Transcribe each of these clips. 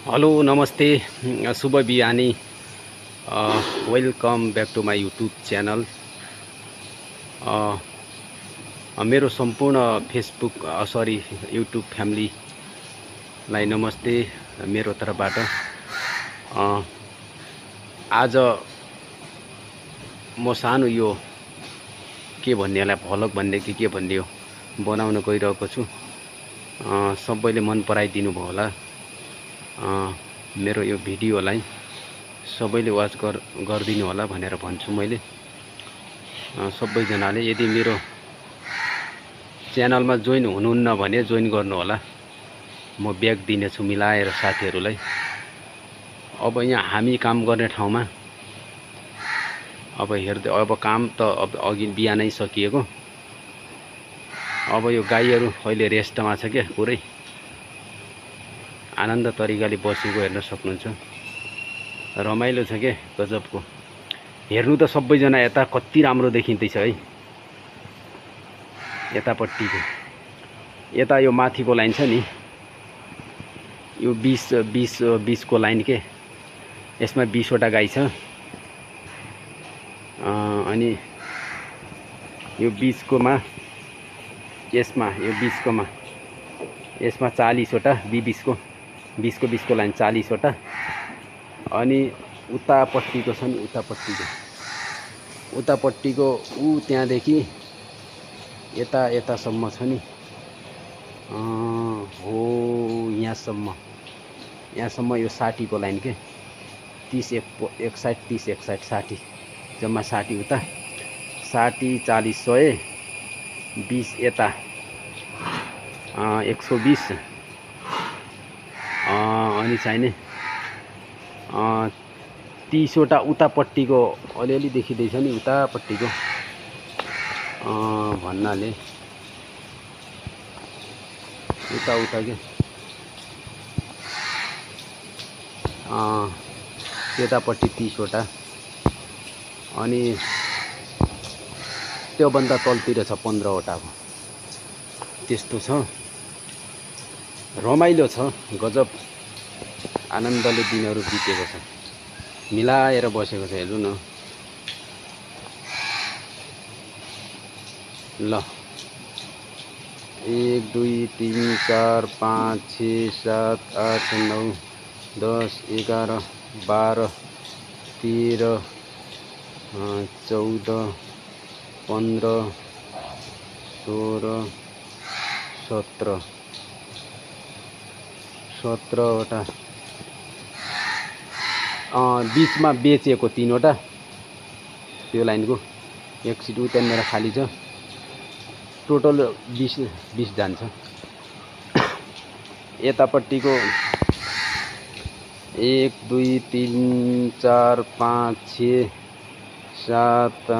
Hello नमस्ते शुभ बिहानी welcome back to my YouTube channel. मेरो सम्पूर्ण फेसबुक यूट्यूब फ्यामिलीलाई नमस्ते मेरो तर्फबाट। आज म सानो यो के भन्नेलाई भ्लग भन्ने कि के भन्ने हो बनाउन गइरहेको छु। सबैले मन पराइदिनु भयो होला। मेरो यो भिडियोलाई सबैले वाच गरिदिनु होला भनेर भन्छु मैले। सबैजनाले यदि मेरो च्यानलमा जोइन हुनुहुन्न भने जोइन गर्नु होला। म ब्याक दिनेछु मिलाएर साथीहरूलाई। अब यहाँ हामी काम गर्ने ठाउँमा अब हेर्दै अब काम त अब अघि बिहानै सकिएको। अब यो गाईहरू अहिले रेस्टमा छ क्या, पुरै आनन्द तरिकाले बसेको हेर्न सक्नुहुन्छ। रमाइलो छ के गजबको। हेर्नु त सबैजना यता कति राम्रो देखिँदैछ है। यतापट्टिको यता यो माथिको लाइन छ नि, यो 20 को लाइन के, यसमा 20 वटा गाई छ। अनि यो 20 कोमा यसमा यो 20 कोमा यसमा 40 वटा 20 को लाइन 40 वटा। अनि उतापट्टिको छ नि, उतापट्टिको ऊ त्यहाँदेखि यतासम्म छ नि। हो यहाँसम्म यो 60 को लाइन के, 30 एक साइड 30 एक साइड 60, जम्मा 60 उता 60 40 100 20 यता 120। अनि चाहिने 30 वटा उतापट्टिको अलिअलि देखिँदैछ नि, उतापट्टिको भन्नाले उता के त्यतापट्टि 30 वटा। अनि त्योभन्दा तलतिर छ 15 वटाको। त्यस्तो छ, रमाइलो छ, गजब आनन्दले दिनहरू बितेको छ, मिलाएर बसेको छ। हेर्नु न ल, 1 2 3 4 5 6 7 8 9 10 11 12 13 14 15 16 17 वटा। बीचमा बेचेको 3 वटा त्यो लाइनको, एक सिट उ त्यहाँनिर खाली छ। टोटल 20 जान्छ। यतापट्टिको 1 2 3 4 5 6 7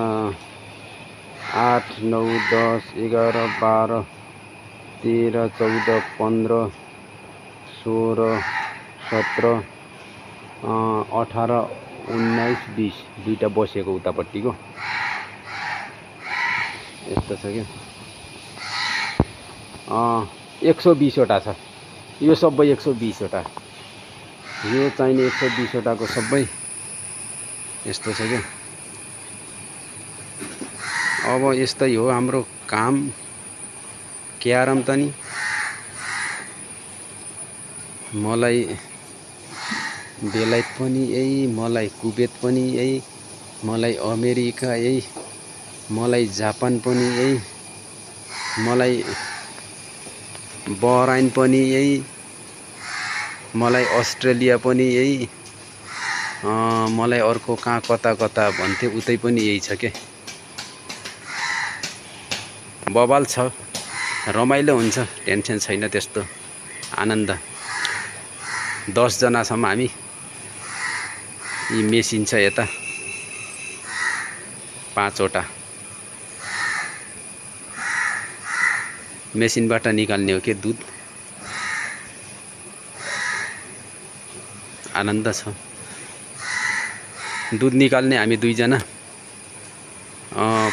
8 9 10 11 12 13 14 15 16 17 18 19 20 दुईटा बसेको उतापट्टिको। यस्तो छ क्या। 120 वटा छ यो सबै, 120 वटा यो चाहिने 120 वटाको सबै यस्तो छ क्या। अब यस्तै हो हाम्रो काम। क्यारम त नि मलाई बेलायत पनि यही, मलाई कुवेत पनि यही, मलाई अमेरिका यही, मलाई जापान पनि यही, मलाई बहराइन पनि यही, मलाई अस्ट्रेलिया पनि यही, मलाई अर्को कहाँ कता भन्थे उतै पनि यही छ के। बवाल छ, रमाइलो हुन्छ, टेन्सन छैन त्यस्तो, आनन्द। 10 जनासम्म हामी। यी मेसिन छ यता 5 वटा, मेसिनबाट निकाल्ने हो के दुध। आनन्द छ। दुध निकाल्ने हामी 2 जना,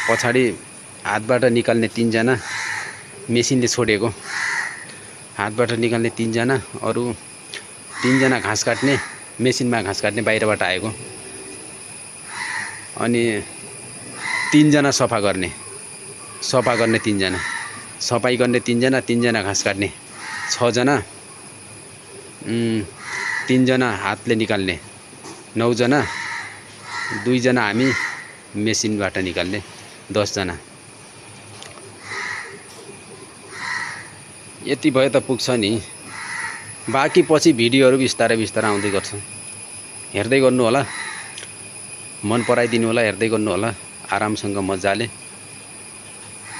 पछाडि हातबाट निकाल्ने 3 जना, मेसिनले छोडेको हातबाट निकाल्ने 3 जना, अरू तीनजना घाँस काट्ने, मेसिनमा घाँस काट्ने बाहिरबाट आएको, अनि तीनजना सफा गर्ने तीनजना, सफाई गर्ने तीनजना, तीनजना घाँस काट्ने 6 जना, तीनजना हातले निकाल्ने 9 जना, 2 जना हामी मेसिनबाट निकाल्ने 10 जना। यति भयो त पुग्छ नि। बाँकी पछि भिडियोहरू बिस्तारै बिस्तारै आउँदै गर्छ, हेर्दै गर्नु होला, मन पराइदिनु होला, हेर्दै गर्नु होला आरामसँग मजाले।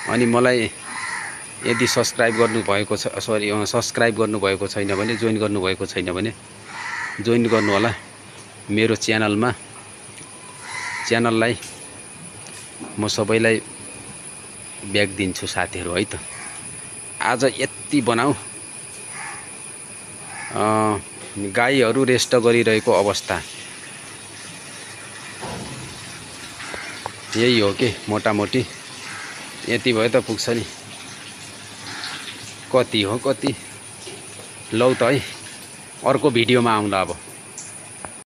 अनि मलाई यदि सब्सक्राइब गर्नुभएको छ, सब्सक्राइब गर्नुभएको छैन भने, जोइन गर्नुभएको छैन भने जोइन गर्नु होला मेरो च्यानलमा। च्यानललाई म सबैलाई ब्याक दिन्छु साथीहरू है त। आज यति बनाऊ। गाईहरू रेस्ट गरिरहेको अवस्था यही हो कि मोटामोटी। यति भयो त पुग्छ नि। कति हो कति, लौ त है अर्को भिडियोमा आउँला अब।